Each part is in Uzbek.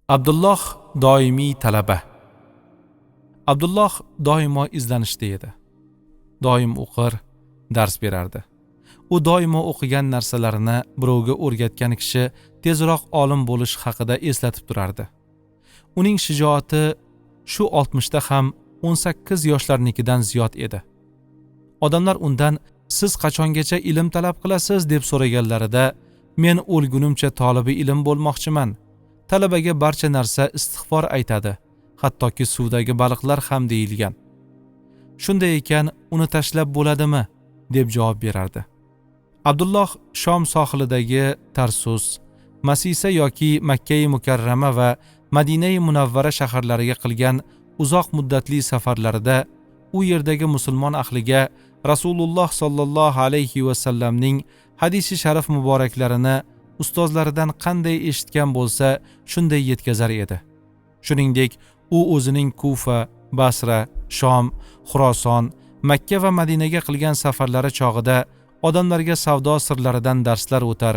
Abdulloh doimiy talaba. Abdulloh doimo izlanishda edi. Doim o'qir, dars berardi. U doimo o'qigan narsalarini birovga o'rgatgan kishi tezroq olim bo'lish haqida eslatib turardi. Uning shijoati shu 60 da ham 18 yoshlarnikidan ziyod edi. Odamlar undan "Siz qachongacha ilm talab qilasiz?" deb so'raganlarida, "Men o'lgunimcha tolibi ilm bo'lmoqchiman. Talabaga barcha narsa istig'for aytadi, hattoki suvdagi baliqlar ham" deyilgan. Shunday ekan, uni tashlab bo'ladimi deb javob berardi. Abdulloh Shom sohilidagi Tarsus, Masisa yoki Makka-i Mukarrama va Madina-i Munavvara shaharlariga qilgan uzoq muddatli safarlarida u yerdagi musulmon ahliga Rasululloh sollallohu alayhi va sallamning hadisi sharif muboraklarini ustozlaridan qanday eshitgan bo'lsa, shunday yetkazar edi. Shuningdek, u o'zining Kufa, Basra, Shom, Xuroson, Makka va Madinaga qilgan safarlari chog'ida odamlarga savdo sirlaridan darslar o'tar,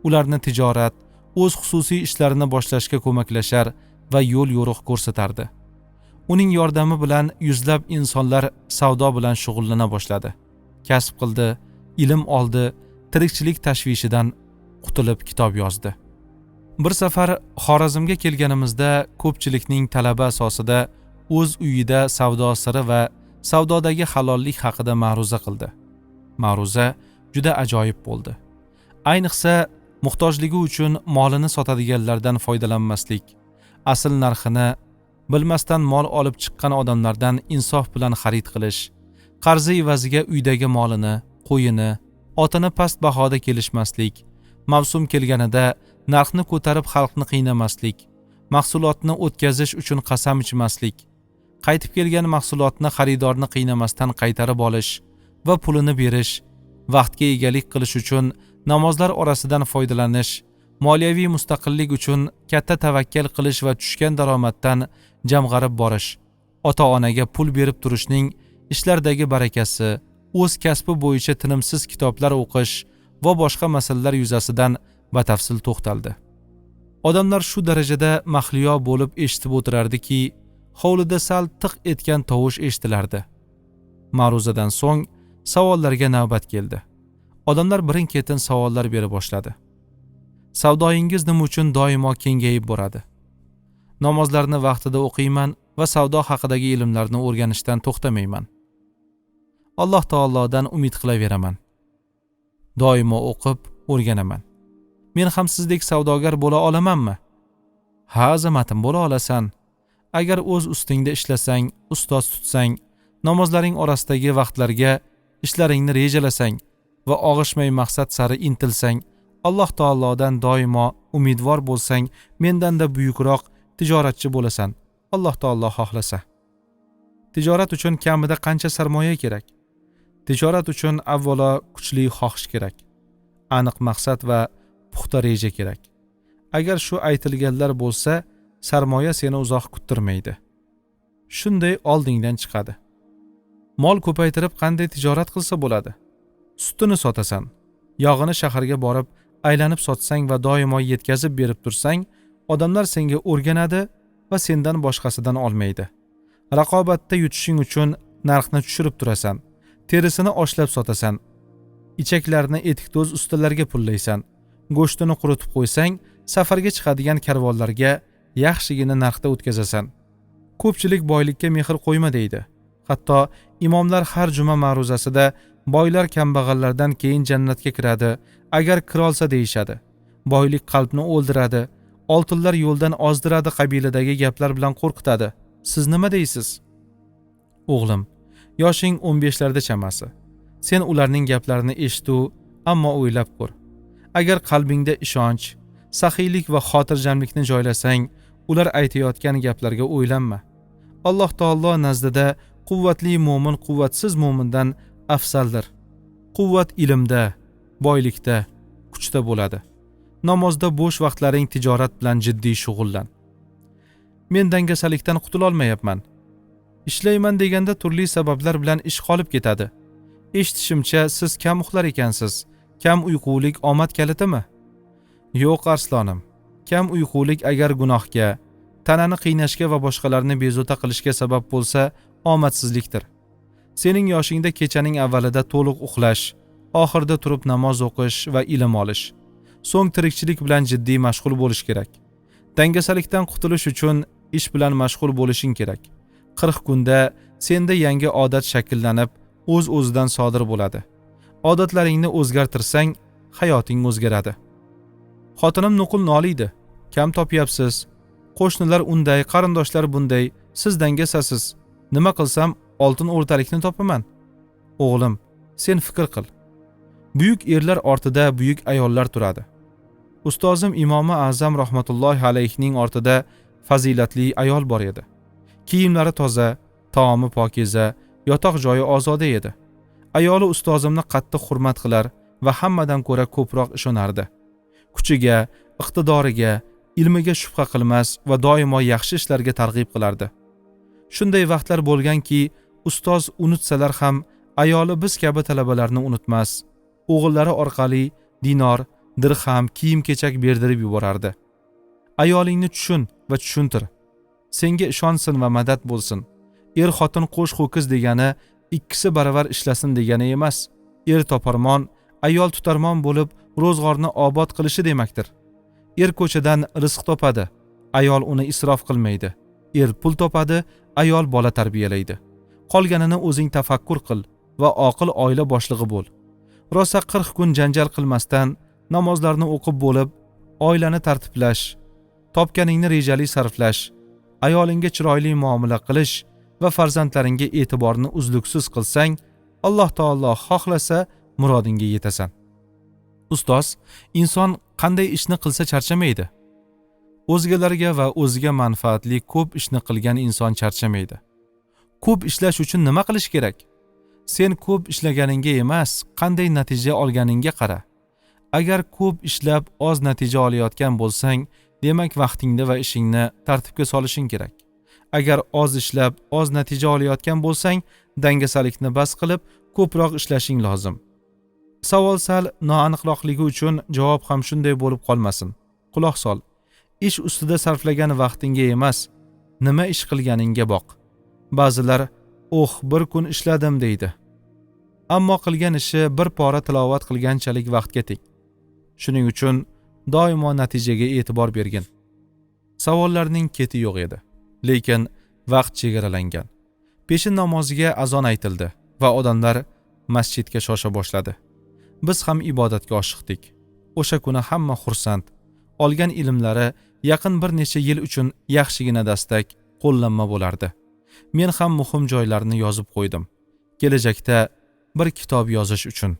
ularni tijorat, o'z xususiy ishlarini boshlashga ko'maklashar va yo'l yo'riq ko'rsatardi. Uning yordami bilan yuzlab insonlar savdo bilan shug'ullana boshladi. Kasb qildi, ilm oldi, tirikchilik tashvishidan qutulib kitob yozdi. Bir safar Xorazmga kelganimizda ko'pchilikning talabi asosida o'z uyida savdo siri va savdodagi halollik haqida ma'ruza qildi. Ma'ruza juda ajoyib bo'ldi. Ayniqsa muhtojligi uchun molini sotadiganlardan foydalanmaslik, asl narxini bilmasdan mol olib chiqqan odamlardan insof bilan xarid qilish, qarzi evaziga uydagi molini, qo'yini, otini past bahoda kelishmaslik, mavsum kelganida narxni ko'tarib xalqni qiynamaslik, mahsulotni o'tkazish uchun qasam ichmaslik, qaytib kelgan mahsulotni xaridorni qiynamasdan qaytarib olish va pulini berish, vaqtga egalik qilish uchun namozlar orasidan foydalanish, moliyaviy mustaqillik uchun katta tavakkal qilish va tushgan daromaddan jamg'arib borish, ota-onaga pul berib turishning ishlardagi barakasi, o'z kasbi bo'yicha tinimsiz kitoblar o'qish va boshqa masalalar yuzasidan batafsil to'xtaldi. Odamlar shu darajada mahliyo bo'lib eshitib o'tirardiki, hovlida sal tiq etgan tovush eshitilardi. Ma'ruzadan so'ng savollarga navbat keldi. Odamlar birin-ketin savollar bera boshladi. Savdoyingiz nima uchun doimo kengayib boradi? Namozlarni vaqtida o'qiyman va savdo haqidagi ilmlarni o'rganishdan to'xtamayman. Alloh taolodan umid qilaveraman. Doimo o'qib, o'rganaman. Men ham sizdek savdogar bo'la olamanmi? Ha, azimatim, bo'la olasan. Agar o'z ustingda ishlasang, ustoz tutsang, namozlaring orasidagi vaqtlarga ishlaringni rejalasang va og'ishmay maqsad sari intilsang, Alloh taolodan doimo umidvor bo'lsang, mendanda buyukroq tijoratchi bo'lasan. Alloh taolo xohlasa. Tijorat uchun kamida qancha sarmoya kerak? Tijorat uchun avvalo kuchli xohish kerak. Aniq maqsad va puxta reja kerak. Agar shu aytilganlar bo'lsa, sarmoya seni uzoq kuttirmaydi. Shunday oldingdan chiqadi. Mol ko'paytirib qanday tijorat qilsa bo'ladi? Sutini sotasan, yog'ini shaharga borib aylanib sotsang va doimo yetkazib berib tursang, odamlar senga o'rganadi va sendan boshqasidan olmaydi. Raqobatda yutishing uchun narxni tushirib turasan, terisini oshlab sotasan, ichaklarni etikdo'z ustalarga pullaysan, go'shtini quritib qo'ysang, safarga chiqadigan karvonlarga yaxshigina narxda o'tkazasan. Ko'pchilik boylikka mehr qo'yma deydi. Hatto imomlar har juma ma'ruzasida boylar kambag'allardan keyin jannatga kiradi, agar kirolsa deyishadi. Boylik qalbni o'ldiradi, oltinlar yo'ldan ozdiradi qabiladagi gaplar bilan qo'rqitadi. Siz nima deysiz? O'g'lim, yoshing 15larda chamasi. Sen ularning gaplarini eshitib, ammo o'ylab ko'r. Agar qalbingda ishonch, saxiylik va xotirjamlikni joylasang, ular aytayotgan gaplarga o'ylanma. Alloh taolo nazdida quvvatli mo'min quvvatsiz mo'mindan afzaldir. Quvvat ilmda, boylikda, kuchda bo'ladi. Namozda bo'sh vaqtlaring tijorat bilan jiddiy shug'ullan. Men dangasalikdan qutula olmayapman. Ishlayman deganda turli sabablar bilan ish qolib ketadi. Eshitishimcha siz kam uxlar ekansiz. Kam uyqulik omad kalitimi? Yo'q arslonim. kam uyqulik agar gunohga, tanani qiynashga va boshqalarni bezovta qilishga sabab bo'lsa, omadsizlikdir. Sening yoshingda kechaning avvalida to'liq uxlash, oxirida turib namoz o'qish va ilm olish, so'ng tirikchilik bilan jiddiy mashg'ul bo'lish kerak. Dangasalikdan qutulish uchun ish bilan mashg'ul bo'lishing kerak. 40 kunda senda yangi odat shakllanib, o'z-o'zidan sodir bo'ladi. Odatlaringni o'zgartirsang, hayoting o'zgaradi. Xotinim nuqul noliydi. Kam topyapsiz. Qo'shnilar unday, qarindoshlar bunday, siz dangasasiz. Nima qilsam oltin o'rtalikni topaman? O'g'lim, sen fikr qil. Buyuk erlar ortida buyuk ayollar turadi. Ustozim Imomi A'zam rahmatullohi alayhining ortida fazilatli ayol bor edi. Kiyimlari toza, taomi pokiza, yotoq joyi ozoda edi. Ayoli ustozimni qattiq hurmat qilar va hammadan ko'ra ko'proq ishonardi. Kuchiga, iqtidoriga, ilmiga shubha qilmas va doimo yaxshi ishlarga targ'ib qilardi. Shunday vaqtlar bo'lganki, ustoz unutsalar ham ayoli biz kabi talabalarni unutmas. O'g'illari orqali dinor, dirham, kiyim-kechak berdirib yuborardi. Ayolingni tushun va tushuntir. Senga ishonsin va madad bo'lsin. Er-xotin qo'sh-ho'kiz degani ikkisi baravar ishlasin degani emas. Er toparmon, ayol tutarmon bo'lib ro'zg'orni obod qilishi demakdir. Er ko'chadan rizq topadi, ayol uni isrof qilmaydi. Er pul topadi, ayol bola tarbiyalaydi. Qolganini o'zing tafakkur qil va oqil oila boshlig'i bo'l. Rosa 40 kun janjal qilmasdan namozlarni o'qib bo'lib, oilani tartiblash, topganingni rejali sarflash, ayolingga chiroyli muomala qilish va farzandlaringga e'tiborni uzluksiz qilsang, Alloh taolo xohlasa murodingga yetasan. Ustoz, inson qanday ishni qilsa charchamaydi? O'zgalarga va o'ziga manfaatli ko'p ishni qilgan inson charchamaydi. Ko'p ishlash uchun nima qilish kerak? Sen ko'p ishlaganingga emas, qanday natija olganingga qara. Agar ko'p ishlab oz natija olayotgan bo'lsang, demak vaqtingni va ishingni tartibga solishing kerak. Agar oz ishlab oz natija olayotgan bo'lsang, dangasalikni bas qilib ko'proq ishlashing lozim. Savol sal noaniqroqligi uchun javob ham shunday bo'lib qolmasin. Quloq sol. Ish ustida sarflagan vaqtingga emas, nima ish qilganingga boq. Ba'zilar, bir kun ishladim deydi. Ammo qilgan ishi bir pora tilovat qilganchalik vaqtga teng. Shuning uchun doimo natijaga e'tibor bergin. Savollarning keti yo'q edi, lekin vaqt chegaralangan. Peshin namoziga azon aytildi va odamlar masjidga shosha boshladi. Biz ham ibodatga oshiqdik. O'sha kuni hamma xursand. Olgan ilmlari yaqin bir necha yil uchun yaxshigina dastak, qo'llanma bo'lardi. Men ham muhim joylarni yozib qo'ydim. Kelajakda bir kitob yozish uchun.